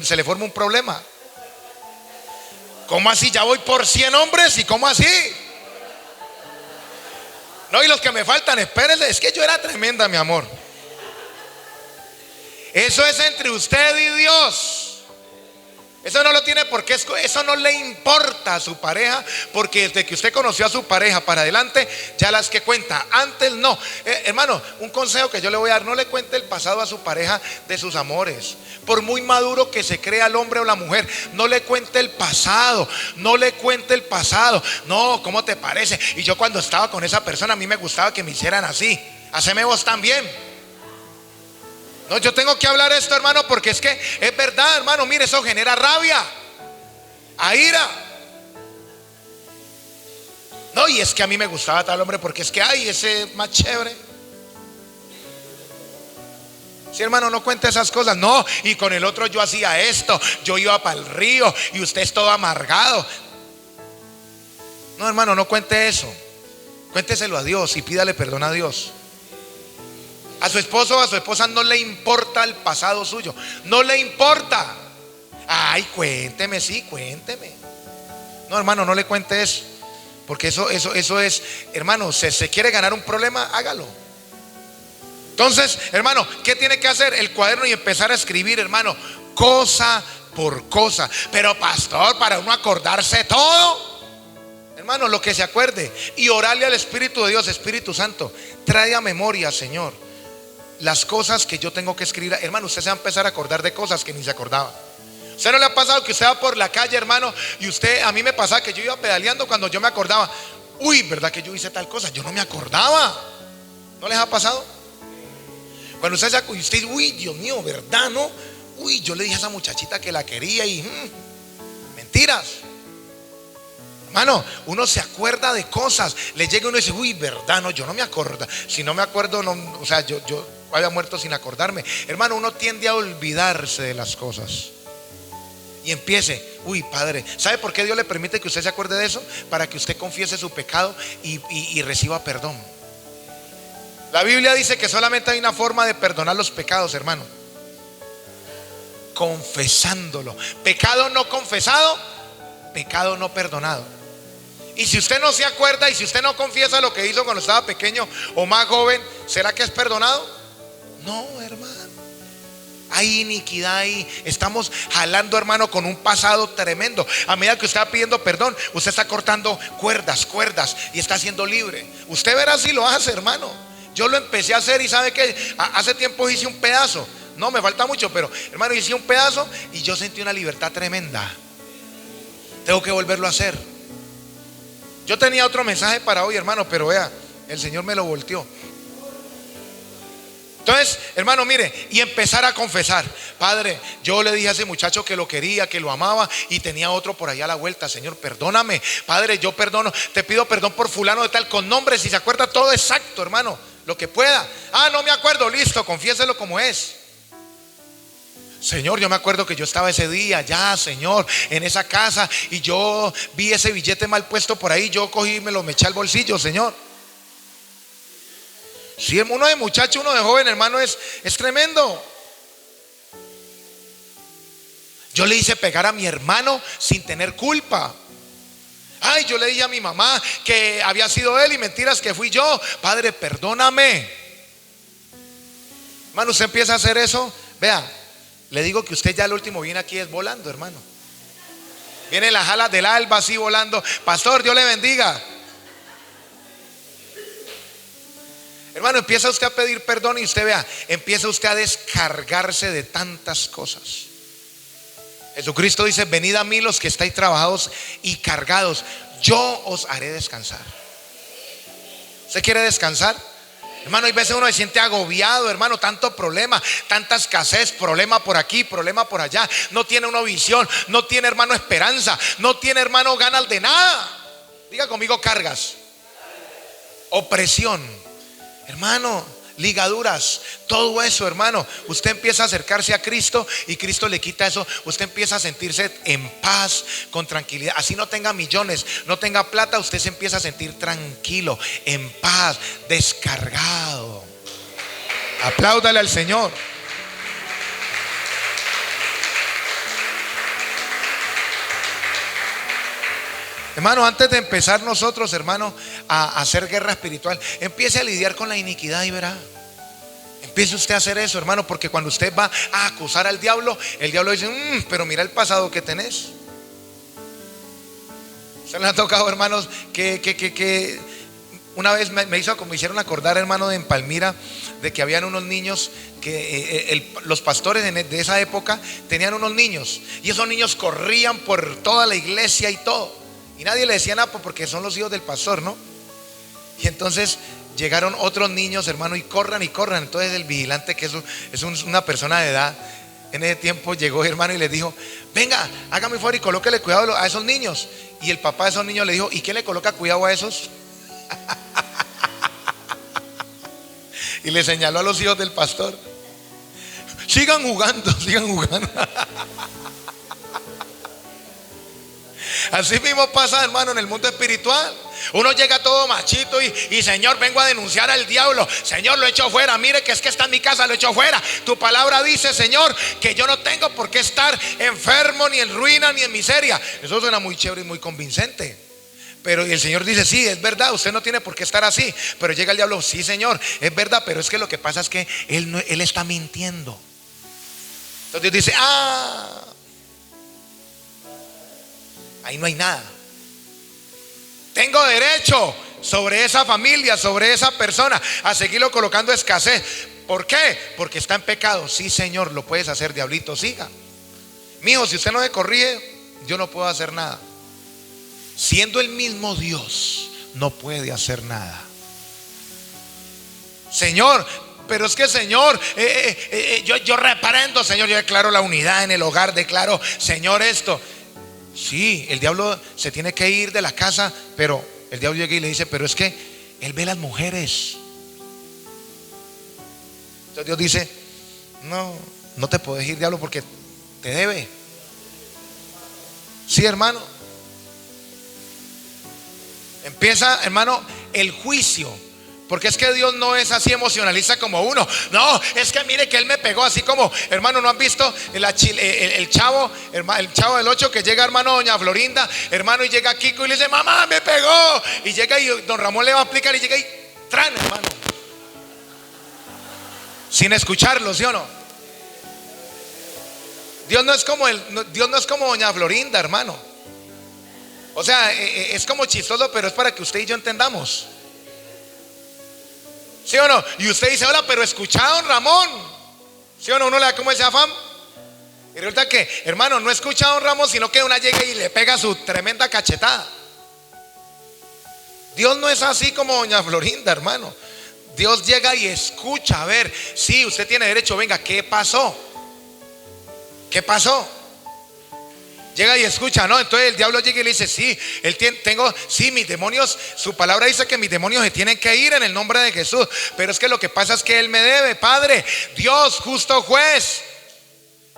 se le forma un problema. ¿Cómo así? Ya voy por 100 hombres, ¿y cómo así? No, y los que me faltan, espérense, es que yo era tremenda, mi amor. Eso es entre usted y Dios. Eso no lo tiene porque eso no le importa a su pareja, porque desde que usted conoció a su pareja para adelante, ya las que cuenta, antes no. Hermano, un consejo que yo le voy a dar: no le cuente el pasado a su pareja de sus amores. Por muy maduro que se crea el hombre o la mujer, no le cuente el pasado, no le cuente el pasado. No, ¿cómo te parece? Y yo cuando estaba con esa persona, a mí me gustaba que me hicieran así. Haceme vos también. No, yo tengo que hablar esto, hermano, porque es que es verdad, hermano. Mire, eso genera rabia, a ira. No, y es que a mí me gustaba tal hombre porque es que, ay, ese es más chévere. Sí, hermano, no cuente esas cosas. No, y con el otro yo hacía esto, yo iba para el río y usted es todo amargado. No, hermano, no cuente eso. Cuénteselo a Dios y pídale perdón a Dios. A su esposo o a su esposa no le importa el pasado suyo. No le importa. Ay, cuénteme, sí, cuénteme. No, hermano, no le cuente eso. Porque eso es, hermano, se quiere ganar un problema, hágalo. Entonces, hermano, ¿qué tiene que hacer? El cuaderno y empezar a escribir, hermano, cosa por cosa. Pero pastor, para uno acordarse todo, hermano, lo que se acuerde. Y orarle al Espíritu de Dios. Espíritu Santo, trae a memoria, Señor, las cosas que yo tengo que escribir. Hermano, usted se va a empezar a acordar de cosas que ni se acordaba. ¿Usted no le ha pasado que usted va por la calle, hermano, y usted, a mí me pasaba que yo iba pedaleando cuando yo me acordaba? Uy, ¿verdad que yo hice tal cosa? Yo no me acordaba. ¿No les ha pasado? Cuando usted se acuerda, usted dice, uy, Dios mío, ¿verdad, no? Uy, yo le dije a esa muchachita que la quería y mentiras. Hermano, uno se acuerda de cosas. Le llega uno y dice, uy, ¿verdad, no? Yo no me acuerdo. Si no me acuerdo, no, o sea, yo había muerto sin acordarme. Hermano, uno tiende a olvidarse de las cosas. Y empiece, uy, Padre, ¿sabe por qué Dios le permite que usted se acuerde de eso? Para que usted confiese su pecado y reciba perdón. La Biblia dice que solamente hay una forma de perdonar los pecados, hermano: confesándolo. Pecado no confesado, pecado no perdonado. Y si usted no se acuerda y si usted no confiesa lo que hizo cuando estaba pequeño o más joven, ¿será que es perdonado? No, hermano. Hay iniquidad ahí. Estamos jalando, hermano, con un pasado tremendo. A medida que usted está pidiendo perdón, usted está cortando cuerdas y está siendo libre. Usted verá si lo hace, hermano. Yo lo empecé a hacer y sabe que hace tiempo hice un pedazo. No, me falta mucho, pero hermano, hice un pedazo y yo sentí una libertad tremenda. Tengo que volverlo a hacer. Yo tenía otro mensaje para hoy, hermano, pero vea, el Señor me lo volteó. Entonces, hermano, mire, y empezar a confesar: Padre, yo le dije a ese muchacho que lo quería, que lo amaba, y tenía otro por allá a la vuelta. Señor, perdóname. Padre, yo perdono, te pido perdón por fulano de tal, con nombre, si se acuerda todo exacto, hermano, lo que pueda. Ah, no me acuerdo, listo, confiéselo como es. Señor, yo me acuerdo que yo estaba ese día ya, Señor, en esa casa, y yo vi ese billete mal puesto por ahí. Yo cogí y me eché al bolsillo, Señor. Si uno de muchacho, uno de joven, hermano, es tremendo. Yo le hice pegar a mi hermano sin tener culpa. Ay, yo le dije a mi mamá que había sido él y mentiras que fui yo. Padre, perdóname. Hermano, usted empieza a hacer eso. Vea, le digo que usted ya al último viene aquí es volando, hermano. Viene las alas del alba así volando. Pastor, Dios le bendiga. Hermano, empieza usted a pedir perdón y usted vea, empieza usted a descargarse de tantas cosas. Jesucristo dice: venid a mí los que estáis trabajados y cargados, yo os haré descansar. ¿Usted quiere descansar? Hermano, hay veces uno se siente agobiado, hermano, tanto problema, tanta escasez, problema por aquí, problema por allá. No tiene una visión, no tiene, hermano, esperanza, no tiene, hermano, ganas de nada. Diga conmigo: cargas, opresión, hermano, ligaduras, todo eso, hermano. Usted empieza a acercarse a Cristo y Cristo le quita eso. Usted empieza a sentirse en paz, con tranquilidad. Así no tenga millones, no tenga plata, usted se empieza a sentir tranquilo, en paz, descargado. Apláudale al Señor. Hermano, antes de empezar nosotros, hermano, a hacer guerra espiritual, empiece a lidiar con la iniquidad y verá. Empiece usted a hacer eso, hermano, porque cuando usted va a acusar al diablo, el diablo dice: pero mira el pasado que tenés. Se le ha tocado, hermanos, que una vez me hicieron acordar, hermano, en Palmira, de que habían unos niños que los pastores de esa época tenían unos niños, y esos niños corrían por toda la iglesia y todo. Y nadie le decía nada porque son los hijos del pastor, ¿no? Y entonces llegaron otros niños, hermano, y corran. Entonces el vigilante, que es una persona de edad, en ese tiempo llegó, hermano, y les dijo: venga, hágame un favor y colóquele cuidado a esos niños. Y el papá de esos niños le dijo: ¿y quién le coloca cuidado a esos? Y le señaló a los hijos del pastor. Sigan jugando, sigan jugando. Así mismo pasa, hermano, en el mundo espiritual. Uno llega todo machito y Señor, vengo a denunciar al diablo. Señor, lo he hecho fuera. Mire que es que está en mi casa, lo he hecho fuera. Tu palabra dice, Señor, que yo no tengo por qué estar enfermo, ni en ruina, ni en miseria. Eso suena muy chévere y muy convincente. Pero el Señor dice, sí, es verdad, usted no tiene por qué estar así. Pero llega el diablo, sí, Señor, es verdad, pero es que lo que pasa es que Él está mintiendo. Entonces Dios dice, ahí no hay nada. Tengo derecho sobre esa familia, sobre esa persona, a seguirlo colocando escasez. ¿Por qué? Porque está en pecado. Sí, Señor, lo puedes hacer, diablito, siga. Mijo, si usted no me corrige, yo no puedo hacer nada. Siendo el mismo Dios, no puede hacer nada. Señor, pero es que Señor, yo reprendo, Señor, yo declaro la unidad en el hogar, declaro, Señor, esto. Sí, el diablo se tiene que ir de la casa, pero el diablo llega y le dice, pero es que él ve las mujeres. Entonces Dios dice, no te puedes ir, diablo, porque te debe. Sí, hermano. Empieza, hermano, el juicio. Porque es que Dios no es así emocionalista como uno. No, es que mire que Él me pegó así como, hermano, ¿no han visto el chavo, el chavo del 8 que llega, hermano, doña Florinda, hermano, y llega Kiko y le dice, mamá, me pegó? Y llega y don Ramón le va a aplicar y llega y tran, hermano. Sin escucharlo, ¿sí o no? Dios no es como doña Florinda, hermano. O sea, es como chistoso, pero es para que usted y yo entendamos. ¿Sí o no? Y usted dice, hola, pero escucha a don Ramón. ¿Sí o no? Uno le da como ese afán. Y resulta que, hermano, no escucha a don Ramón, sino que una llega y le pega su tremenda cachetada. Dios no es así como doña Florinda, hermano. Dios llega y escucha. A ver, sí, usted tiene derecho. Venga, ¿qué pasó? ¿Qué pasó? Llega y escucha, ¿no? Entonces el diablo llega y le dice, sí, sí, mis demonios, su palabra dice que mis demonios se tienen que ir en el nombre de Jesús. Pero es que lo que pasa es que Él me debe, Padre, Dios, justo juez.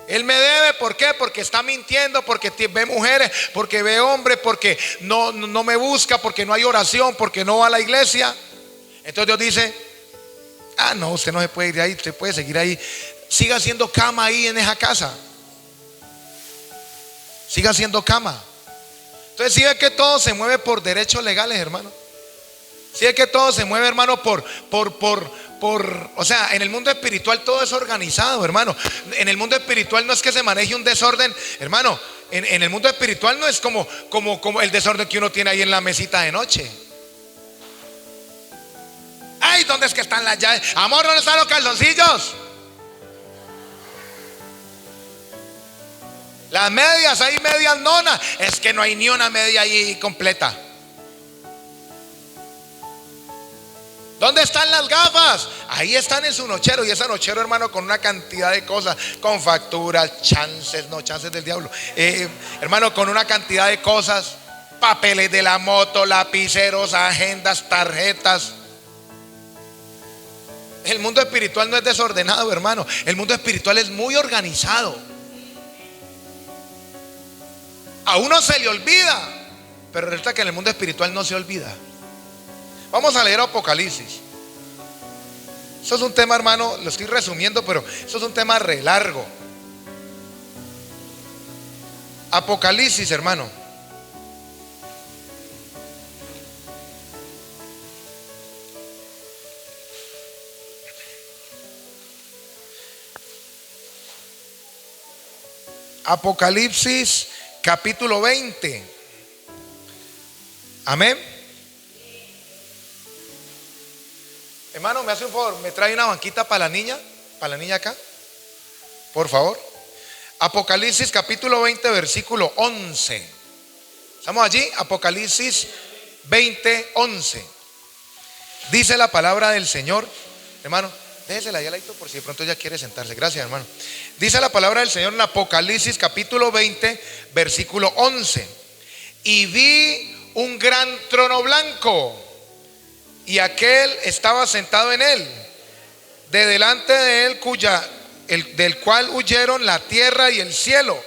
Él me debe, ¿por qué? Porque está mintiendo, porque ve mujeres, porque ve hombres, porque no me busca, porque no hay oración, porque no va a la iglesia. Entonces Dios dice, no, usted no se puede ir de ahí, usted puede seguir ahí. Siga haciendo cama ahí en esa casa. Siga haciendo cama. Entonces si ve que todo se mueve por derechos legales, hermano. Si ve que todo se mueve, hermano, o sea, en el mundo espiritual todo es organizado, hermano. En el mundo espiritual no es que se maneje un desorden, hermano. En el mundo espiritual no es como el desorden que uno tiene ahí en la mesita de noche. Ay, ¿dónde es que están las llaves? Amor, ¿dónde están los calzoncillos? Las medias, hay medias nonas. Es que no hay ni una media ahí completa. ¿Dónde están las gafas? Ahí están en su nochero. Y ese nochero, hermano, con una cantidad de cosas, con facturas, chances del diablo, hermano, con una cantidad de cosas, papeles de la moto, lapiceros, agendas, tarjetas. El mundo espiritual no es desordenado, hermano. El mundo espiritual es muy organizado. A uno se le olvida, pero resulta que en el mundo espiritual no se olvida. Vamos a leer Apocalipsis. Eso es un tema, hermano, lo estoy resumiendo, pero eso es un tema re largo. Apocalipsis, hermano. Apocalipsis capítulo 20. Amén. Hermano, me hace un favor, me trae una banquita para la niña acá, por favor. Apocalipsis capítulo 20, versículo 11. ¿Estamos allí? Apocalipsis 20, 11. Dice la palabra del Señor. Hermano, déjesela ahí al ladito por si de pronto ya quiere sentarse. Gracias, hermano. Dice la palabra del Señor en Apocalipsis capítulo 20, versículo 11. Y vi un gran trono blanco, y aquel estaba sentado en él, de delante de él cuya del cual huyeron la tierra y el cielo,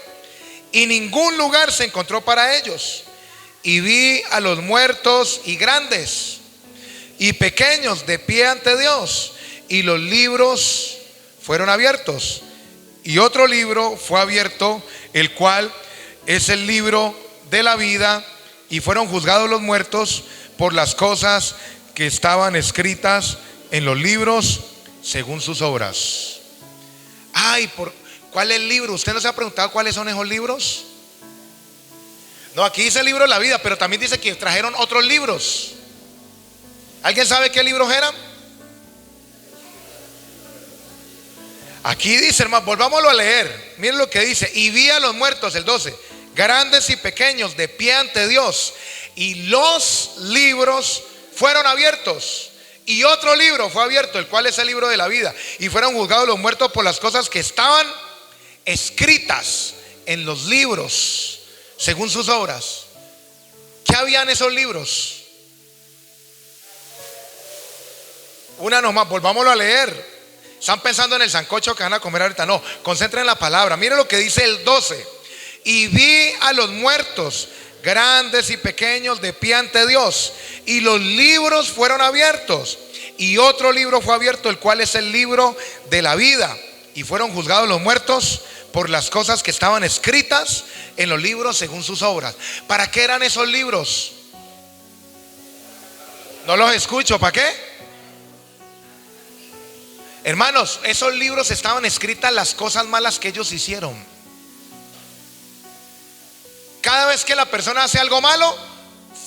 y ningún lugar se encontró para ellos. Y vi a los muertos y grandes y pequeños de pie ante Dios, y los libros fueron abiertos, y otro libro fue abierto, el cual es el libro de la vida, y fueron juzgados los muertos por las cosas que estaban escritas en los libros según sus obras. ¿Cuál es el libro? ¿Usted no se ha preguntado cuáles son esos libros? No, aquí dice el libro de la vida, pero también dice que trajeron otros libros. ¿Alguien sabe qué libros eran? Aquí dice, hermano, volvámoslo a leer. Miren lo que dice: y vi a los muertos, el 12, grandes y pequeños, de pie ante Dios, y los libros fueron abiertos, y otro libro fue abierto, el cual es el libro de la vida, y fueron juzgados los muertos por las cosas que estaban escritas en los libros según sus obras. ¿Qué había en esos libros? Una nomás, volvámoslo a leer. Están pensando en el sancocho que van a comer ahorita. No, concentren en la palabra. Mire lo que dice el 12: y vi a los muertos, grandes y pequeños, de pie ante Dios, y los libros fueron abiertos, y otro libro fue abierto, el cual es el libro de la vida, y fueron juzgados los muertos por las cosas que estaban escritas en los libros según sus obras. ¿Para qué eran esos libros? No los escucho. ¿Para qué? Hermanos, esos libros estaban escritas las cosas malas que ellos hicieron. Cada vez que la persona hace algo malo,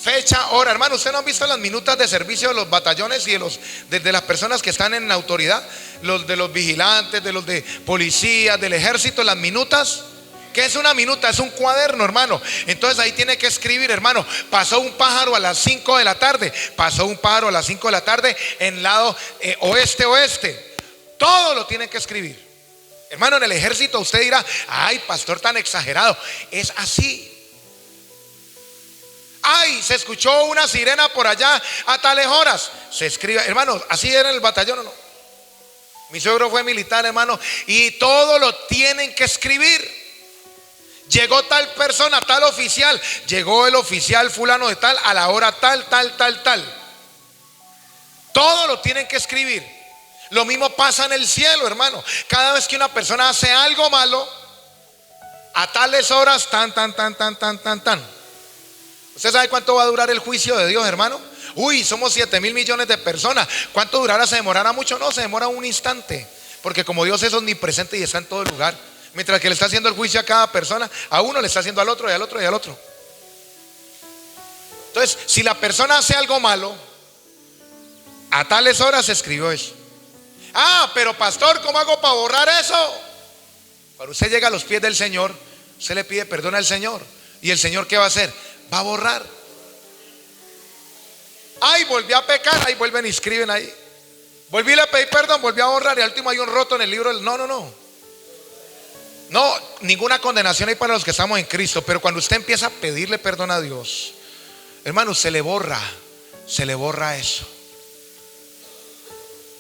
fecha, hora. Hermano, ¿usted no ha visto las minutas de servicio de los batallones y de las personas que están en autoridad? Los de los vigilantes, de los de policía, del ejército, las minutas. ¿Qué es una minuta? Es un cuaderno, hermano. Entonces ahí tiene que escribir, hermano: pasó un pájaro a las 5 de la tarde, pasó un pájaro a las 5 de la tarde en lado oeste. Todo lo tienen que escribir. Hermano, en el ejército usted dirá: ay, pastor, tan exagerado. Es así. Ay, se escuchó una sirena por allá a tales horas. Se escribe, hermano, así era en el batallón, ¿o no? Mi suegro fue militar, hermano, y todo lo tienen que escribir. Llegó tal persona, tal oficial, llegó el oficial fulano de tal a la hora tal. Todo lo tienen que escribir. Lo mismo pasa en el cielo, hermano. Cada vez que una persona hace algo malo, a tales horas, tan. ¿Usted sabe cuánto va a durar el juicio de Dios, hermano? Uy, somos 7,000 millones de personas. ¿Cuánto durará? ¿Se demorará mucho? No, se demora un instante. Porque como Dios es omnipresente y está en todo lugar, mientras que le está haciendo el juicio a cada persona, a uno le está haciendo al otro y al otro y al otro. Entonces, si la persona hace algo malo, a tales horas se escribió eso. Ah, pero pastor, ¿cómo hago para borrar eso? Cuando usted llega a los pies del Señor, usted le pide perdón al Señor. ¿Y el Señor qué va a hacer? Va a borrar. Ay, volví a pecar. Ahí vuelven y escriben ahí. Volví a pedir perdón, volví a borrar. Y al último hay un roto en el libro. No, ninguna condenación hay para los que estamos en Cristo. Pero cuando usted empieza a pedirle perdón a Dios, hermano, se le borra eso.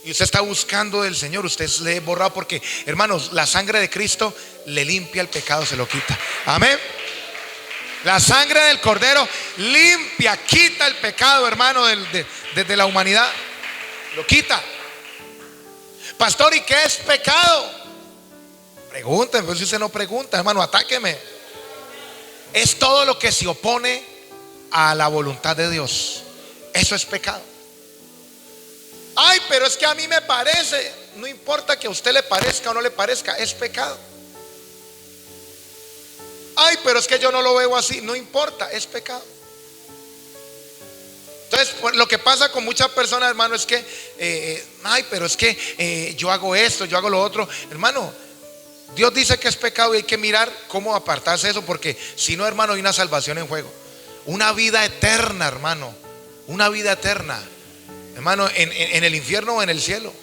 Y usted está buscando del Señor, usted le borra, porque, hermanos, la sangre de Cristo le limpia el pecado, se lo quita. Amén. La sangre del Cordero limpia, quita el pecado, hermano, de la humanidad. Lo quita. Pastor, ¿y qué es pecado? Pregunten, pues si usted no pregunta, hermano, atáqueme. Es todo lo que se opone a la voluntad de Dios. Eso es pecado. Ay, pero es que a mí me parece. No importa que a usted le parezca o no le parezca, es pecado. Ay, pero es que yo no lo veo así. No importa, es pecado. Entonces, lo que pasa con muchas personas, hermano, es que ay, pero es que yo hago esto, yo hago lo otro. Hermano, Dios dice que es pecado y hay que mirar cómo apartarse de eso, porque si no, hermano, hay una salvación en juego. Una vida eterna, hermano. Una vida eterna, hermano, en el infierno o en el cielo.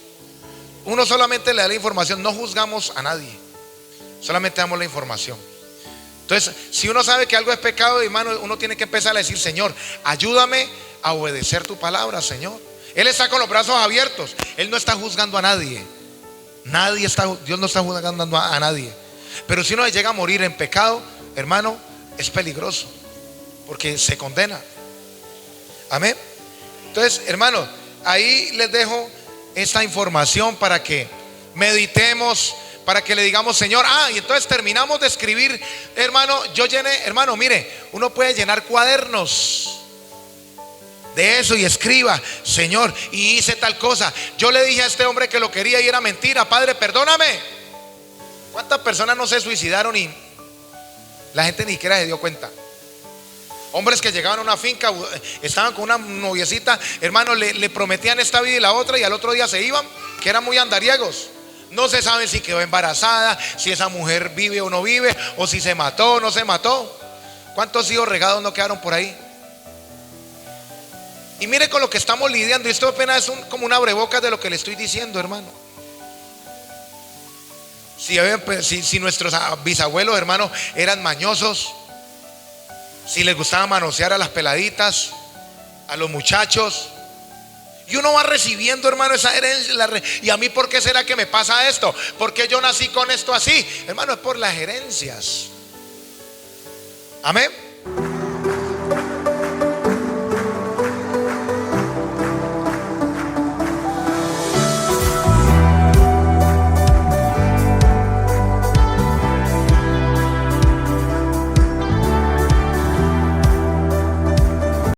Uno solamente le da la información. No juzgamos a nadie, solamente damos la información. Entonces, si uno sabe que algo es pecado, hermano, uno tiene que empezar a decir: Señor, ayúdame a obedecer tu palabra, Señor. Él está con los brazos abiertos. Él no está juzgando a nadie. Dios no está juzgando a nadie. Pero si uno llega a morir en pecado, hermano, es peligroso, porque se condena. Amén. Entonces, hermano, ahí les dejo esta información para que meditemos, para que le digamos, Señor, y entonces terminamos de escribir, hermano. Yo llené, hermano, mire, uno puede llenar cuadernos de eso y escriba, Señor, y hice tal cosa. Yo le dije a este hombre que lo quería y era mentira, Padre, perdóname. ¿Cuántas personas no se suicidaron y la gente ni siquiera se dio cuenta? Hombres que llegaban a una finca, estaban con una noviecita, hermano, le prometían esta vida y la otra, y al otro día se iban, que eran muy andariegos. No se sabe si quedó embarazada, si esa mujer vive o no vive, o si se mató o no se mató. ¿Cuántos hijos regados no quedaron por ahí? Y mire con lo que estamos lidiando. Esto apenas es como un abrebocas de lo que le estoy diciendo, hermano. Si nuestros bisabuelos, hermano, eran mañosos, si les gustaba manosear a las peladitas, a los muchachos, y uno va recibiendo, hermano, esa herencia. ¿Y a mí por qué será que me pasa esto? ¿Por qué yo nací con esto así? Hermano, es por las herencias. Amén.